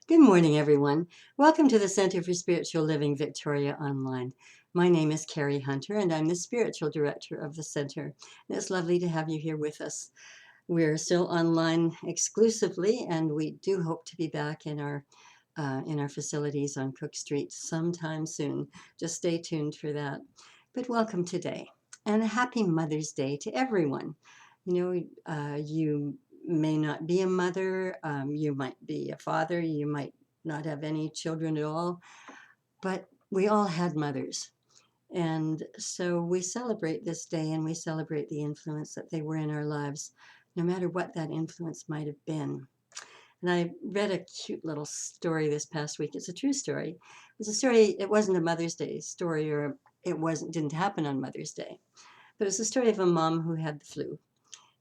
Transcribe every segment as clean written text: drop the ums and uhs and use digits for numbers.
Good morning, everyone. Welcome to the Center for Spiritual Living Victoria Online. My name is Carrie Hunter, and I'm the spiritual director of the center. And it's lovely to have you here with us. We're still online exclusively, and we do hope to be back in our facilities on Cook Street sometime soon. Just stay tuned for that. But welcome today, and a happy Mother's Day to everyone. You may not be a mother, you might be a father, you might not have any children at all, but we all had mothers. And so we celebrate this day and we celebrate the influence that they were in our lives, no matter what that influence might have been. And I read a cute little story this past week. It's a true story. It was a story, it wasn't a Mother's Day story, or didn't happen on Mother's Day, but it was a story of a mom who had the flu,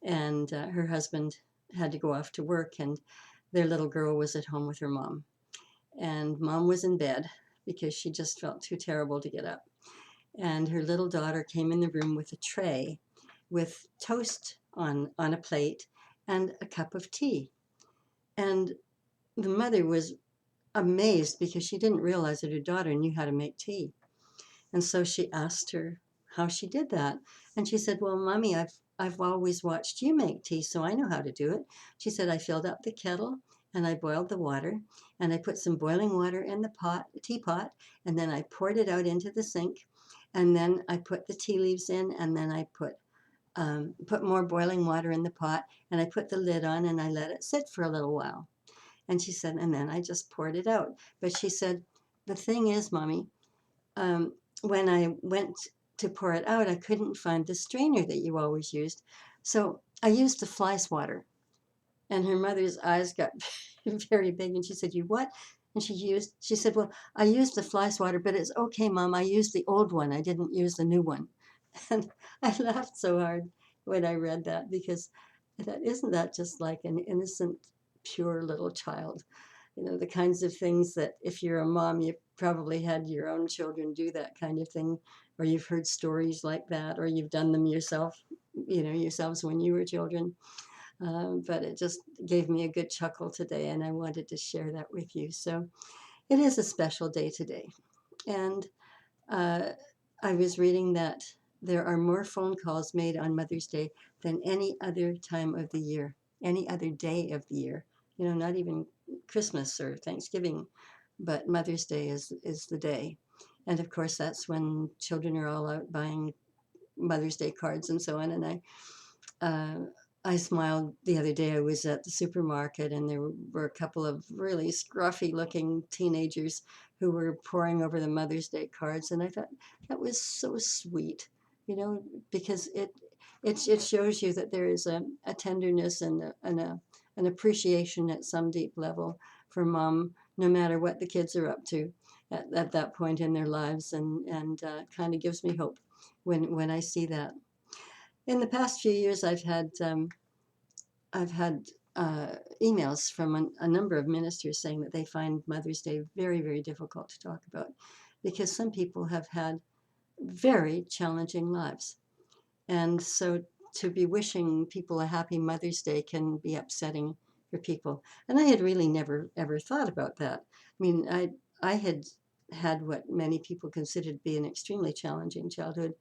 and her husband had to go off to work, and their little girl was at home with her mom. And mom was in bed because she just felt too terrible to get up. And her little daughter came in the room with a tray with toast on a plate and a cup of tea. And the mother was amazed because she didn't realize that her daughter knew how to make tea. And so she asked her how she did that. And she said, "Well, Mommy, I've always watched you make tea, so I know how to do it." She said, "I filled up the kettle and I boiled the water and I put some boiling water in the teapot, and then I poured it out into the sink, and then I put the tea leaves in, and then I put more boiling water in the pot, and I put the lid on and I let it sit for a little while." And she said, "And then I just poured it out." But she said, "The thing is, Mommy, um, when I went to pour it out, I couldn't find the strainer that you always used. So I used the fly swatter." And her mother's eyes got very big, and she said, "You what?" And she said, "Well, I used the fly swatter, but it's okay, Mom. I used the old one. I didn't use the new one." And I laughed so hard when I read that, because I thought, isn't that just like an innocent, pure little child? The kinds of things that if you're a mom, you probably had your own children do that kind of thing, or you've heard stories like that, or you've done them yourselves when you were children. But it just gave me a good chuckle today, and I wanted to share that with you. So it is a special day today. And uh, I was reading that there are more phone calls made on Mother's Day than any other time of the year, any other day of the year. Not even Christmas or Thanksgiving, but Mother's Day is the day. And of course, that's when children are all out buying Mother's Day cards and so on. And uh, I smiled the other day. I was at the supermarket, and there were a couple of really scruffy looking teenagers who were poring over the Mother's Day cards. And I thought that was so sweet, because it shows you that there is a tenderness and an appreciation at some deep level for mom, no matter what the kids are up to at that point in their lives. And kind of gives me hope when I see that. In the past few years, I've had emails from a number of ministers saying that they find Mother's Day very, very difficult to talk about, because some people have had very challenging lives. And so to be wishing people a happy Mother's Day can be upsetting for people. And I had really never, ever thought about that. I mean, I had had what many people considered to be an extremely challenging childhood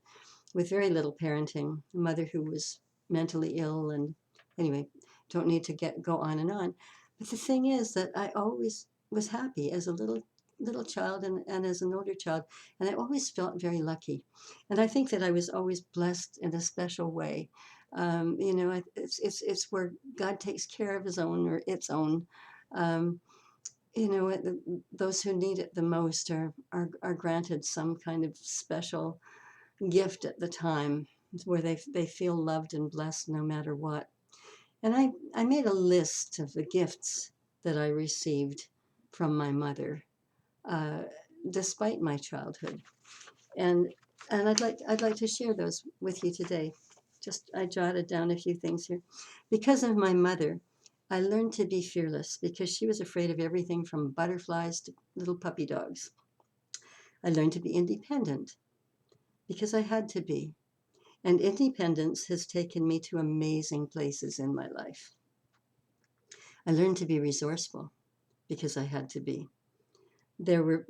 with very little parenting, a mother who was mentally ill, and anyway, don't need to go on and on. But the thing is that I always was happy as a little child, and as an older child, and I always felt very lucky. And I think that I was always blessed in a special way. It's where God takes care of his own, or its own. Um, those who need it the most are granted some kind of special gift at the time, where they feel loved and blessed no matter what. And I made a list of the gifts that I received from my mother, uh, despite my childhood. And I'd like to share those with you today. Just I jotted down a few things here. Because of my mother, I learned to be fearless, because she was afraid of everything from butterflies to little puppy dogs. I learned to be independent, because I had to be. And independence has taken me to amazing places in my life. I learned to be resourceful, because I had to be.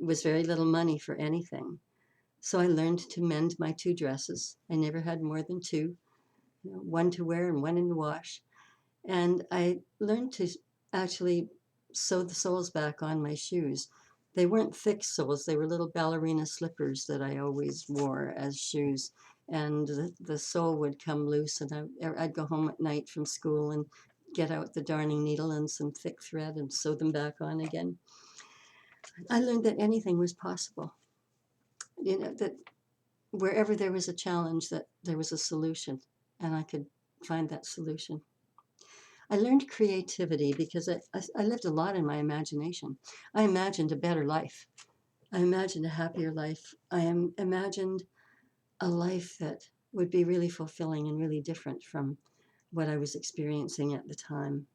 Was very little money for anything. So I learned to mend my 2 dresses. I never had more than 2, one to wear and one in the wash. And I learned to actually sew the soles back on my shoes. They weren't thick soles, they were little ballerina slippers that I always wore as shoes. And the sole would come loose, and I'd go home at night from school and get out the darning needle and some thick thread and sew them back on again. I learned that anything was possible. That wherever there was a challenge, that there was a solution, and I could find that solution. I learned creativity because I lived a lot in my imagination. I imagined a better life. I imagined a happier life. Imagined a life that would be really fulfilling and really different from what I was experiencing at the time.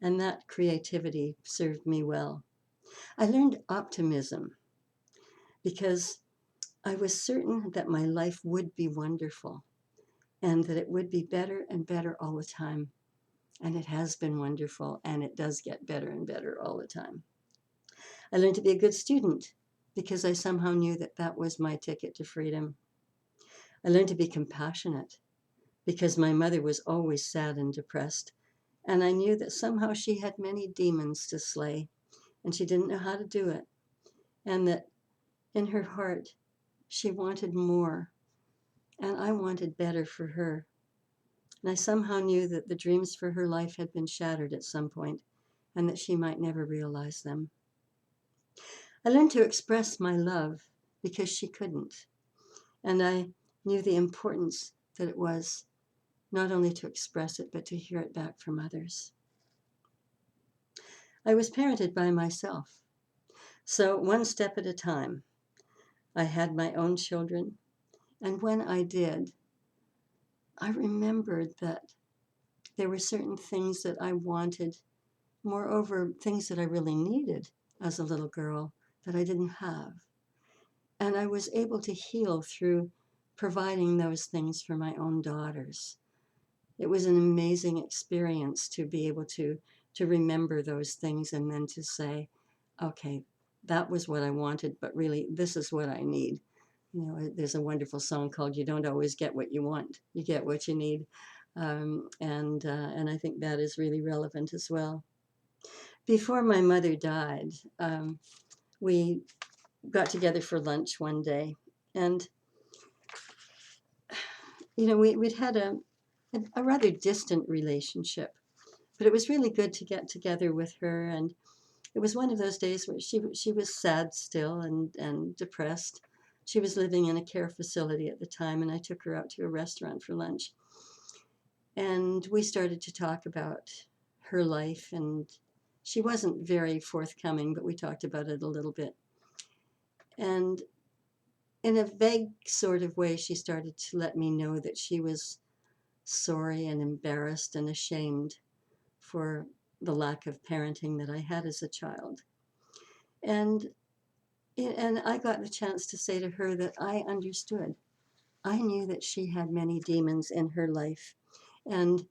And that creativity served me well. I learned optimism because I was certain that my life would be wonderful and that it would be better and better all the time. And it has been wonderful, and it does get better and better all the time. I learned to be a good student because I somehow knew that that was my ticket to freedom. I learned to be compassionate because my mother was always sad and depressed, and I knew that somehow she had many demons to slay, and she didn't know how to do it, and that in her heart she wanted more, and I wanted better for her. And I somehow knew that the dreams for her life had been shattered at some point, and that she might never realize them. I learned to express my love because she couldn't. And I knew the importance that it was not only to express it, but to hear it back from others. I was parented by myself. So one step at a time, I had my own children. And when I did, I remembered that there were certain things that I wanted, moreover, things that I really needed as a little girl that I didn't have. And I was able to heal through providing those things for my own daughters. It was an amazing experience to be able to remember those things and then to say, okay, that was what I wanted, but really this is what I need. There's a wonderful song called "You Don't Always Get What You Want, You Get What You Need," and I think that is really relevant as well. Before my mother died, we got together for lunch one day, and we'd had a rather distant relationship, but it was really good to get together with her. And it was one of those days where she was sad still and depressed. She was living in a care facility at the time, and I took her out to a restaurant for lunch. And we started to talk about her life, and she wasn't very forthcoming, but we talked about it a little bit. And in a vague sort of way, she started to let me know that she was sorry and embarrassed and ashamed for the lack of parenting that I had as a child. And I got the chance to say to her that I understood. I knew that she had many demons in her life and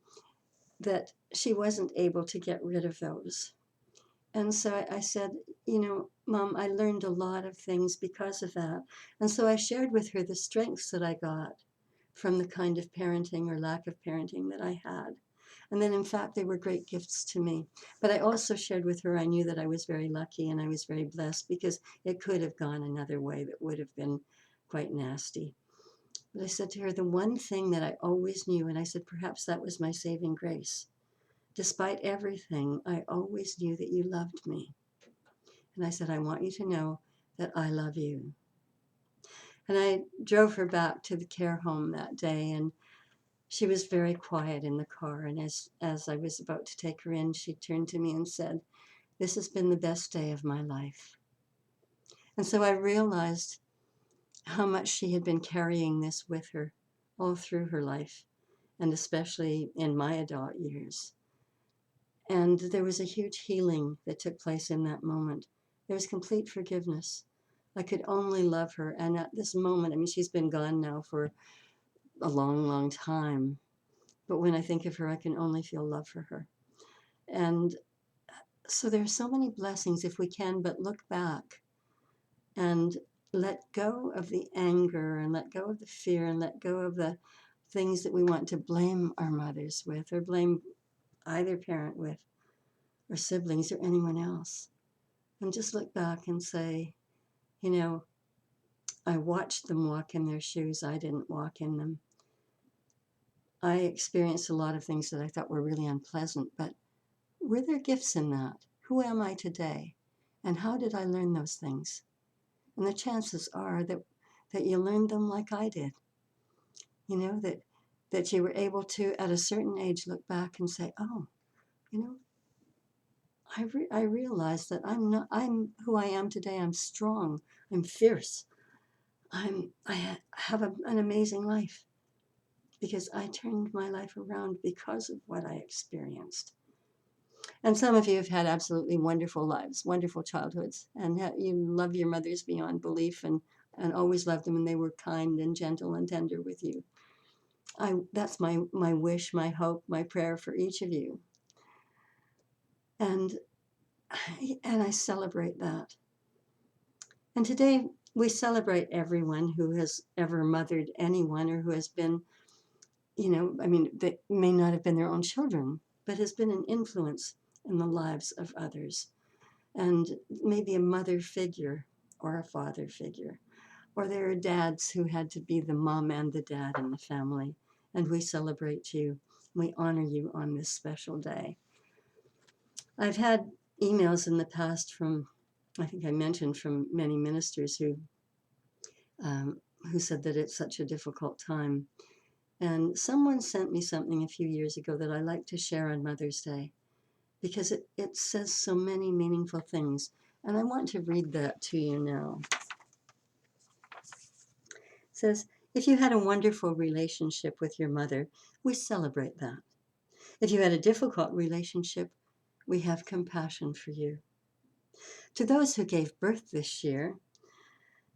that she wasn't able to get rid of those. And so I said, Mom, I learned a lot of things because of that. And so I shared with her the strengths that I got from the kind of parenting or lack of parenting that I had. And then, in fact, they were great gifts to me. But I also shared with her, I knew that I was very lucky and I was very blessed because it could have gone another way that would have been quite nasty. But I said to her, the one thing that I always knew, and I said, perhaps that was my saving grace. Despite everything, I always knew that you loved me. And I said, I want you to know that I love you. And I drove her back to the care home that day, and she was very quiet in the car. And as I was about to take her in, she turned to me and said, this has been the best day of my life. And so I realized how much she had been carrying this with her all through her life, and especially in my adult years. And there was a huge healing that took place in that moment. There was complete forgiveness. I could only love her. And at this moment, I mean, she's been gone now for a long, long time. But when I think of her, I can only feel love for her. And So there are so many blessings if we can but look back and let go of the anger and let go of the fear and let go of the things that we want to blame our mothers with or blame either parent with or siblings or anyone else. And just look back and say, you know, I watched them walk in their shoes. I didn't walk in them. I experienced a lot of things that I thought were really unpleasant, but were there gifts in that? Who am I today? And how did I learn those things? And the chances are that you learned them like I did. You know, that you were able to, at a certain age, look back and say, oh, you know, I realized that I'm who I am today. I'm strong. I'm fierce. I have an amazing life because I turned my life around because of what I experienced. And some of you have had absolutely wonderful lives, wonderful childhoods, and you love your mothers beyond belief and always loved them, and they were kind and gentle and tender with you. That's my wish, my hope, my prayer for each of you. And I celebrate that. And today we celebrate everyone who has ever mothered anyone or who has been, you know, I mean, that may not have been their own children, but has been an influence in the lives of others. And maybe a mother figure or a father figure. Or there are dads who had to be the mom and the dad in the family. And we celebrate you. We honor you on this special day. I've had emails in the past from, I think I mentioned, from many ministers who said that it's such a difficult time. And someone sent me something a few years ago that I like to share on Mother's Day because it says so many meaningful things. And I want to read that to you now. It says, if you had a wonderful relationship with your mother, we celebrate that. If you had a difficult relationship, we have compassion for you. To those who gave birth this year,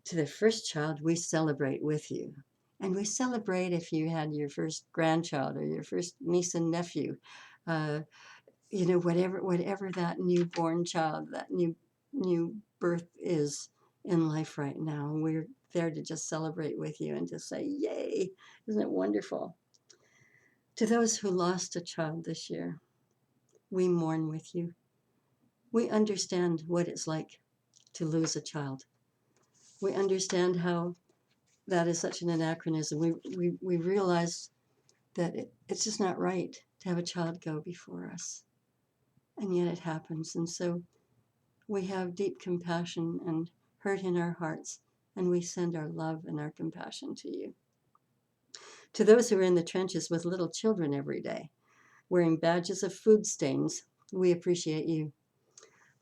to their first child, we celebrate with you. And we celebrate if you had your first grandchild or your first niece and nephew, you know, whatever that newborn child, that new birth is in life right now. We're there to just celebrate with you and to say, yay, isn't it wonderful? To those who lost a child this year, we mourn with you. We understand what it's like to lose a child. We understand how that is such an anachronism. We realize that it's just not right to have a child go before us. And yet it happens. And so we have deep compassion and hurt in our hearts, and we send our love and our compassion to you. To those who are in the trenches with little children every day, wearing badges of food stains, we appreciate you.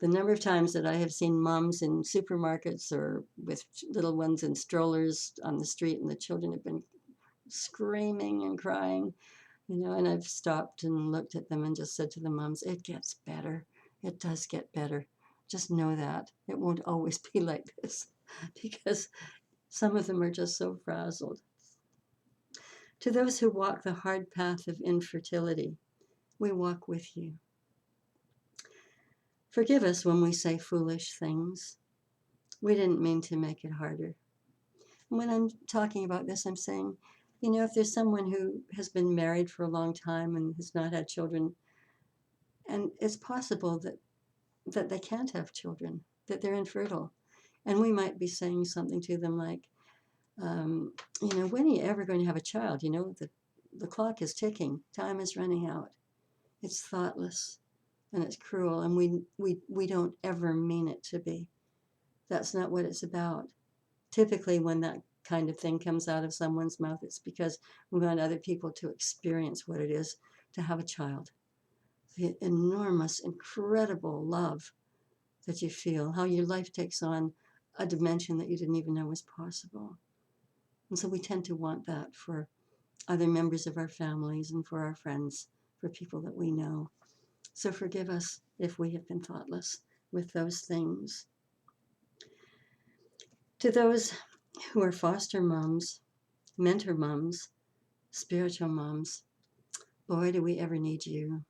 The number of times that I have seen moms in supermarkets or with little ones in strollers on the street, and the children have been screaming and crying, you know, and I've stopped and looked at them and just said to the moms, it gets better. It does get better. Just know that. It won't always be like this because some of them are just so frazzled. To those who walk the hard path of infertility, we walk with you. Forgive us when we say foolish things. We didn't mean to make it harder. When I'm talking about this, I'm saying, you know, if there's someone who has been married for a long time and has not had children, and it's possible that they can't have children, that they're infertile. And we might be saying something to them like, you know, when are you ever going to have a child? You know, the clock is ticking. Time is running out. It's thoughtless and it's cruel, and we don't ever mean it to be. That's not what it's about. Typically, when that kind of thing comes out of someone's mouth, it's because we want other people to experience what it is to have a child. The enormous, incredible love that you feel, how your life takes on a dimension that you didn't even know was possible. And so we tend to want that for other members of our families and for our friends, for people that we know. So forgive us if we have been thoughtless with those things. To those who are foster moms, mentor moms, spiritual moms, boy, do we ever need you.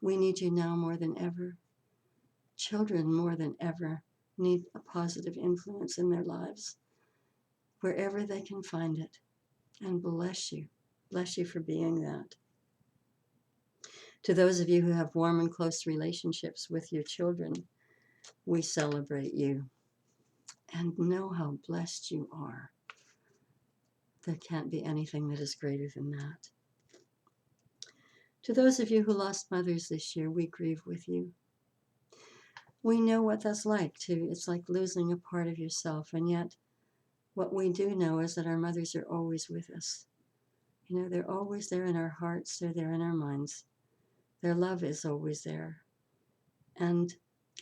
We need you now more than ever. Children, more than ever, need a positive influence in their lives, wherever they can find it. And bless you. Bless you for being that. To those of you who have warm and close relationships with your children, we celebrate you. And know how blessed you are. There can't be anything that is greater than that. To those of you who lost mothers this year, we grieve with you. We know what that's like too. It's like losing a part of yourself. And yet, what we do know is that our mothers are always with us. You know, they're always there in our hearts. They're there in our minds. Their love is always there. And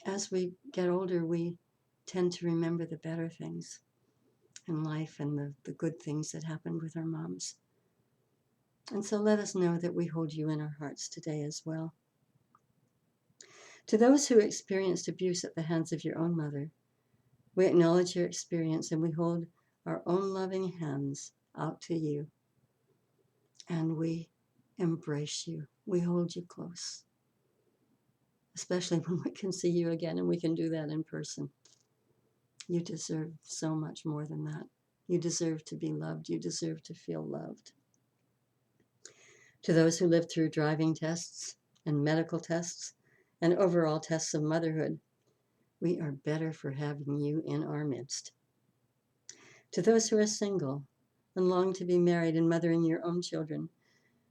as we get older, we tend to remember the better things in life and the good things that happened with our moms. And so let us know that we hold you in our hearts today as well. To those who experienced abuse at the hands of your own mother, we acknowledge your experience and we hold our own loving hands out to you. And we embrace you. We hold you close. Especially when we can see you again and we can do that in person. You deserve so much more than that. You deserve to be loved. You deserve to feel loved. To those who lived through driving tests and medical tests and overall tests of motherhood, we are better for having you in our midst. To those who are single and long to be married and mothering your own children,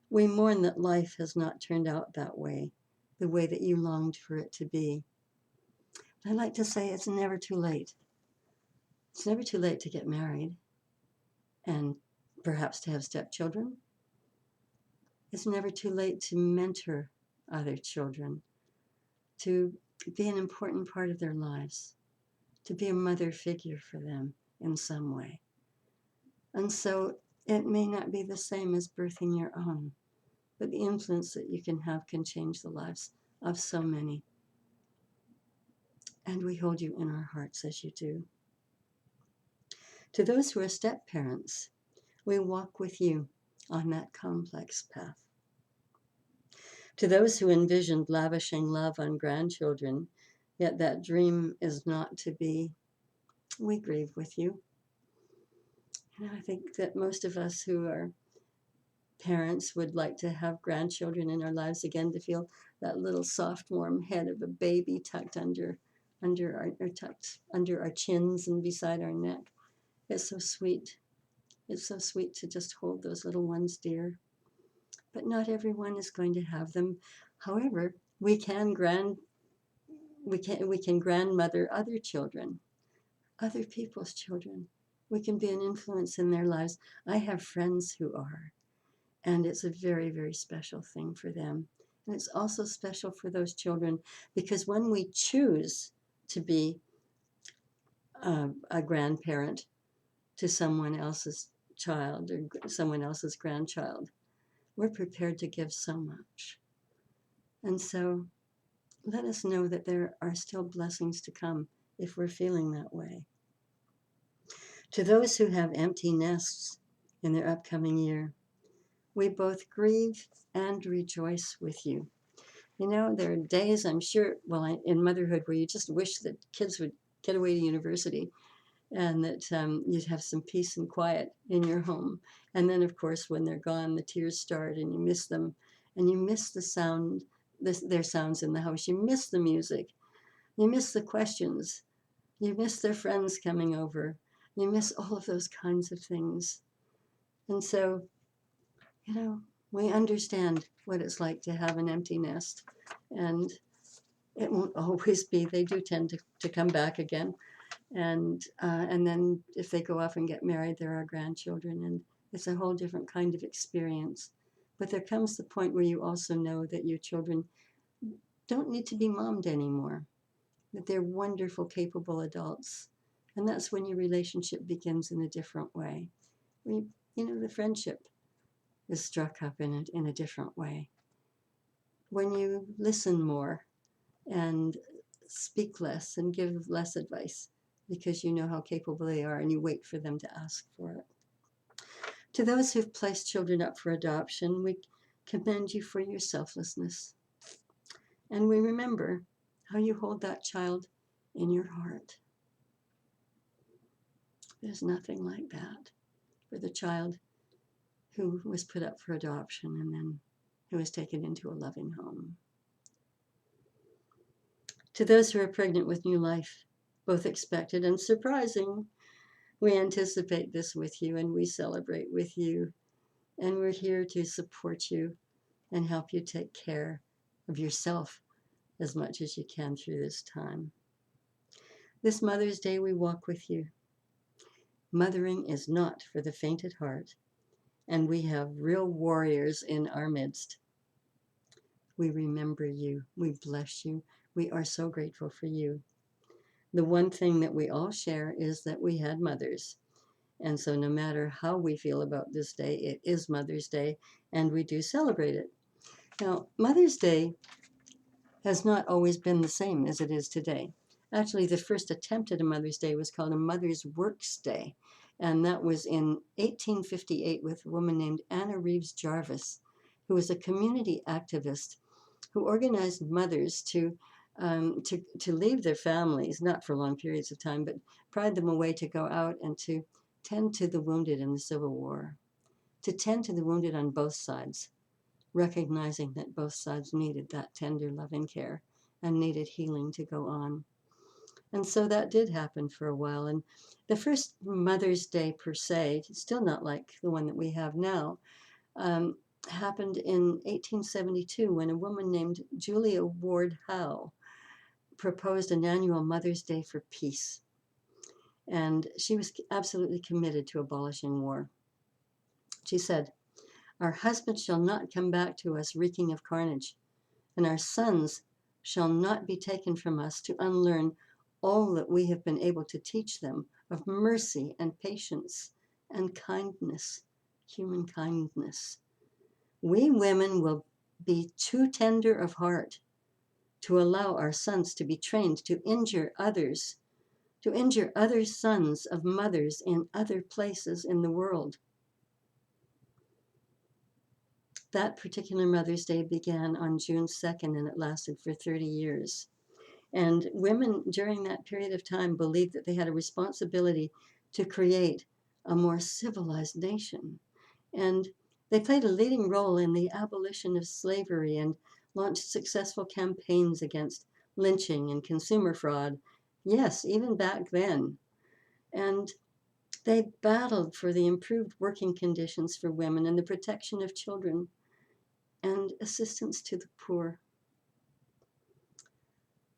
we mourn that life has not turned out that way, the way that you longed for it to be. But I'd like to say it's never too late. It's never too late to get married and perhaps to have stepchildren. It's never too late to mentor other children, to be an important part of their lives, to be a mother figure for them in some way. And so it may not be the same as birthing your own, but the influence that you can have can change the lives of so many. And we hold you in our hearts as you do. To those who are step parents, we walk with you on that complex path. To those who envisioned lavishing love on grandchildren, yet that dream is not to be, we grieve with you. And I think that most of us who are parents would like to have grandchildren in our lives again, to feel that little soft, warm head of a baby tucked under our chins and beside our neck. It's so sweet. It's so sweet to just hold those little ones dear. But not everyone is going to have them. However, we can grandmother other children, other people's children. We can be an influence in their lives. I have friends who are, and it's a very, very special thing for them. And it's also special for those children because when we choose to be a grandparent to someone else's child or someone else's grandchild, we're prepared to give so much. And so let us know that there are still blessings to come if we're feeling that way. To those who have empty nests in their upcoming year, we both grieve and rejoice with you. You know, there are days, I'm sure, in motherhood where you just wish that kids would get away to university and that you'd have some peace and quiet in your home. And then, of course, when they're gone, the tears start and you miss them. And you miss the sound, their sounds in the house. You miss the music. You miss the questions. You miss their friends coming over. You miss all of those kinds of things. And so, you know, we understand what it's like to have an empty nest. And it won't always be. They do tend to come back again. And then if they go off and get married, there are grandchildren, and it's a whole different kind of experience. But there comes the point where you also know that your children don't need to be mommed anymore, that they're wonderful, capable adults. And that's when your relationship begins in a different way. The friendship is struck up in a different way. When you listen more and speak less and give less advice, because you know how capable they are and you wait for them to ask for it. To those who've placed children up for adoption, we commend you for your selflessness. And we remember how you hold that child in your heart. There's nothing like that for the child who was put up for adoption and then who was taken into a loving home. To those who are pregnant with new life, both expected and surprising, we anticipate this with you and we celebrate with you. And we're here to support you and help you take care of yourself as much as you can through this time. This Mother's Day, we walk with you. Mothering is not for the faint at heart, and we have real warriors in our midst. We remember you. We bless you. We are so grateful for you. The one thing that we all share is that we had mothers. And so no matter how we feel about this day, it is Mother's Day, and we do celebrate it. Now, Mother's Day has not always been the same as it is today. Actually, the first attempt at a Mother's Day was called a Mother's Works Day, and that was in 1858 with a woman named Anna Reeves Jarvis, who was a community activist who organized mothers to leave their families, not for long periods of time, but pried them away to go out and to tend to the wounded in the Civil War, to tend to the wounded on both sides, recognizing that both sides needed that tender, loving care and needed healing to go on. And so that did happen for a while. And the first Mother's Day, per se, still not like the one that we have now, happened in 1872 when a woman named Julia Ward Howe proposed an annual Mother's Day for peace. And she was absolutely committed to abolishing war. She said, "Our husbands shall not come back to us reeking of carnage, and our sons shall not be taken from us to unlearn all that we have been able to teach them of mercy and patience and kindness, human kindness. We women will be too tender of heart to allow our sons to be trained to injure other sons of mothers in other places in the world." That particular Mother's Day began on June 2nd and it lasted for 30 years. And women during that period of time believed that they had a responsibility to create a more civilized nation. And they played a leading role in the abolition of slavery and launched successful campaigns against lynching and consumer fraud. Yes, even back then. And they battled for the improved working conditions for women and the protection of children and assistance to the poor.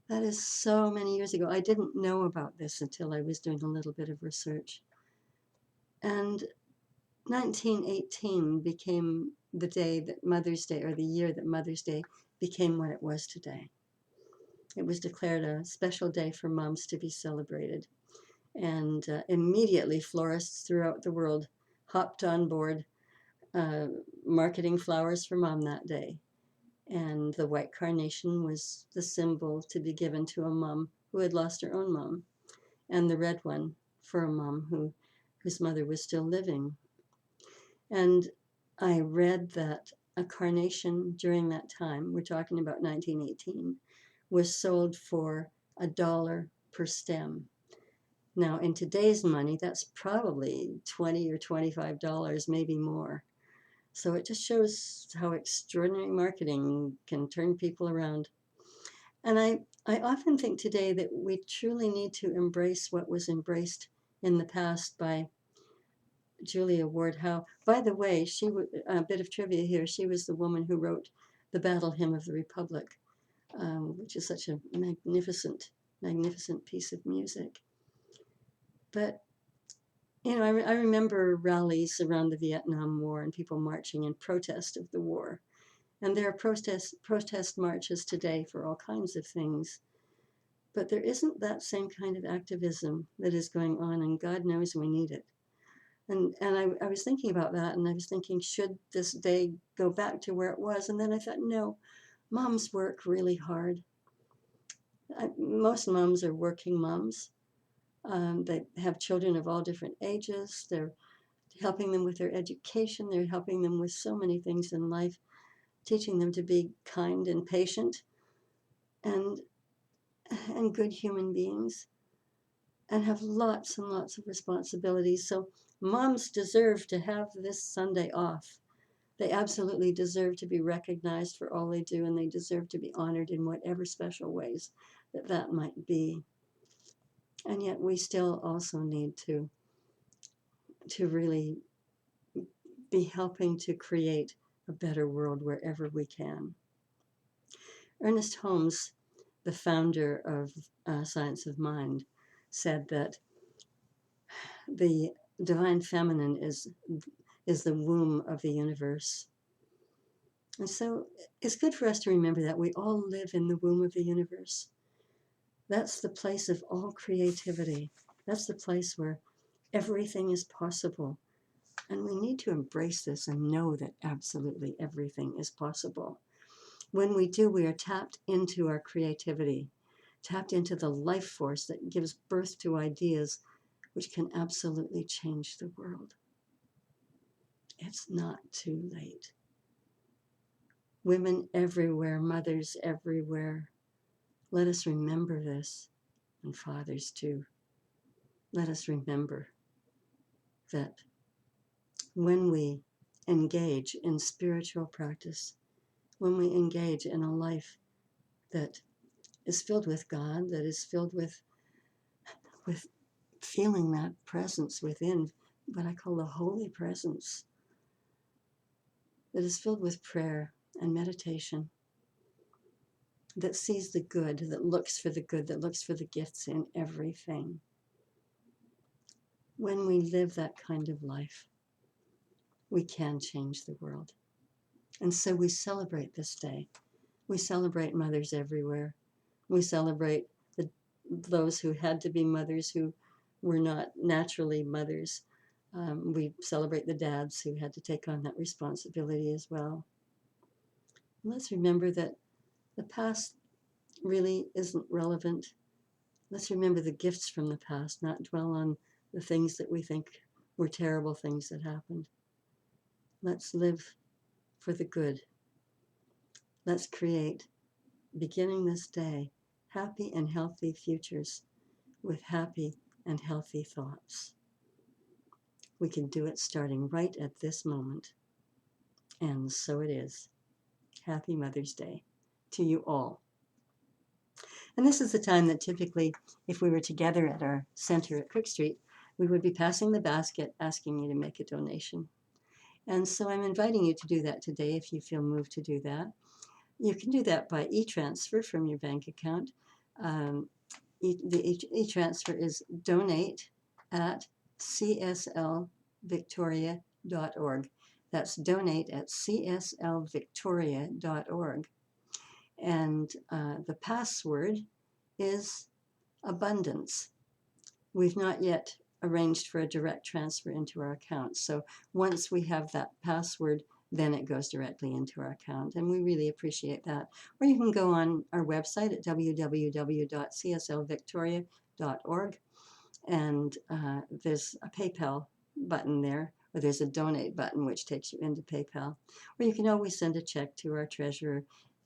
That is so many years ago. I didn't know about this until I was doing a little bit of research. And 1918 became the day that Mother's Day, or the year that Mother's Day became what it was today. It was declared a special day for moms to be celebrated. And immediately florists throughout the world hopped on board marketing flowers for mom that day. And the white carnation was the symbol to be given to a mom who had lost her own mom, and the red one for a mom whose mother was still living. And I read that a carnation during that time, we're talking about 1918, was sold for $1 per stem. Now, in today's money, that's probably $20 or $25, maybe more. So it just shows how extraordinary marketing can turn people around. And I often think today that we truly need to embrace what was embraced in the past by Julia Ward Howe. By the way, a bit of trivia here, she was the woman who wrote the Battle Hymn of the Republic, which is such a magnificent, magnificent piece of music. But I remember rallies around the Vietnam War and people marching in protest of the war. And there are protest marches today for all kinds of things. But there isn't that same kind of activism that is going on, and God knows we need it. And I was thinking about that, and I was thinking, should this day go back to where it was? And then I thought, no, moms work really hard. Most moms are working moms. They have children of all different ages. They're helping them with their education. They're helping them with so many things in life, teaching them to be kind and patient. And and good human beings and have lots and lots of responsibilities. So moms deserve to have this Sunday off. They absolutely deserve to be recognized for all they do, and they deserve to be honored in whatever special ways that might be. And yet we still also need to really be helping to create a better world wherever we can. Ernest Holmes, the founder of Science of Mind, said that the divine feminine is the womb of the universe. And so it's good for us to remember that we all live in the womb of the universe. That's the place of all creativity. That's the place where everything is possible. And we need to embrace this and know that absolutely everything is possible. When we do, we are tapped into our creativity, tapped into the life force that gives birth to ideas which can absolutely change the world. It's not too late. Women everywhere, mothers everywhere, let us remember this, and fathers too. Let us remember that when we engage in spiritual practice, when we engage in a life that is filled with God, that is filled with feeling that presence within, what I call the holy presence, that is filled with prayer and meditation, that sees the good, that looks for the good, that looks for the gifts in everything. When we live that kind of life, we can change the world. And so we celebrate this day. We celebrate mothers everywhere. We celebrate those who had to be mothers who were not naturally mothers. We celebrate the dads who had to take on that responsibility as well. And let's remember that the past really isn't relevant. Let's remember the gifts from the past, not dwell on the things that we think were terrible things that happened. Let's live for the good. Let's create, beginning this day, happy and healthy futures with happy and healthy thoughts. We can do it starting right at this moment. And so it is. Happy Mother's Day to you all. And this is the time that typically, if we were together at our center at Cook Street, we would be passing the basket asking you to make a donation. And so I'm inviting you to do that today if you feel moved to do that. You can do that by e-transfer from your bank account. The e-transfer is donate@cslvictoria.org. That's donate@cslvictoria.org. And the password is abundance. We've not yet arranged for a direct transfer into our account. So once we have that password, then it goes directly into our account. And we really appreciate that. Or you can go on our website at www.cslvictoria.org. And there's a PayPal button there, or there's a donate button, which takes you into PayPal. Or you can always send a check to our treasurer,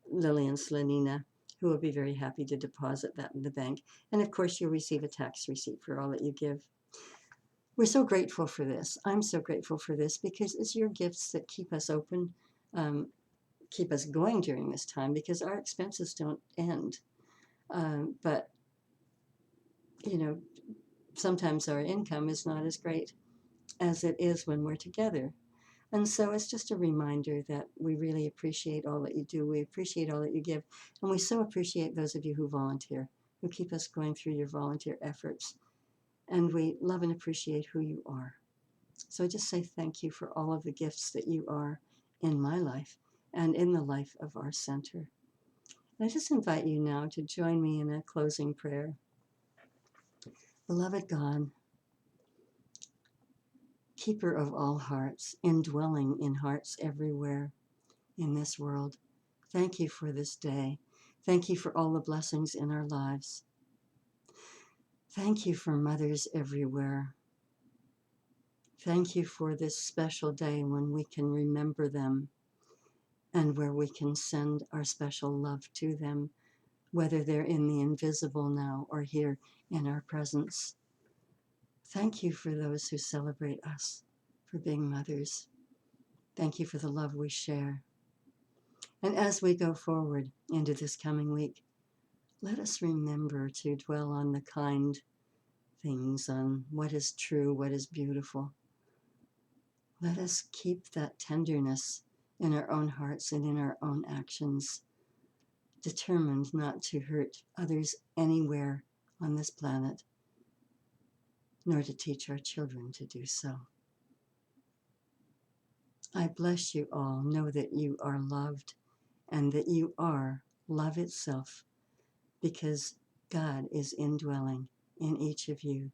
Lillian Slanina, who will be very happy to deposit that in the bank. And of course, you'll receive a tax receipt for all that you give. We're so grateful for this. I'm so grateful for this because it's your gifts that keep us open, keep us going during this time, because our expenses don't end. But, you know, sometimes our income is not as great as it is when we're together. And so it's just a reminder that we really appreciate all that you do. We appreciate all that you give. And we so appreciate those of you who volunteer, who keep us going through your volunteer efforts. And we love and appreciate who you are. So I just say thank you for all of the gifts that you are in my life and in the life of our center. And I just invite you now to join me in a closing prayer. Beloved God, keeper of all hearts, indwelling in hearts everywhere in this world, thank you for this day. Thank you for all the blessings in our lives. Thank you for mothers everywhere. Thank you for this special day when we can remember them and where we can send our special love to them whether they're in the invisible now or here in our presence. Thank you for those who celebrate us for being mothers. Thank you for the love we share. And as we go forward into this coming week, let us remember to dwell on the kind things, on what is true, what is beautiful. Let us keep that tenderness in our own hearts and in our own actions, determined not to hurt others anywhere on this planet, nor to teach our children to do so. I bless you all. Know that you are loved and that you are love itself, because God is indwelling in each of you,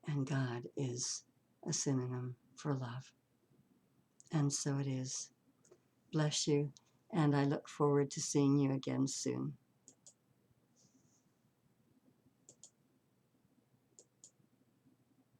and God is a synonym for love. And so it is. Bless you, and I look forward to seeing you again soon.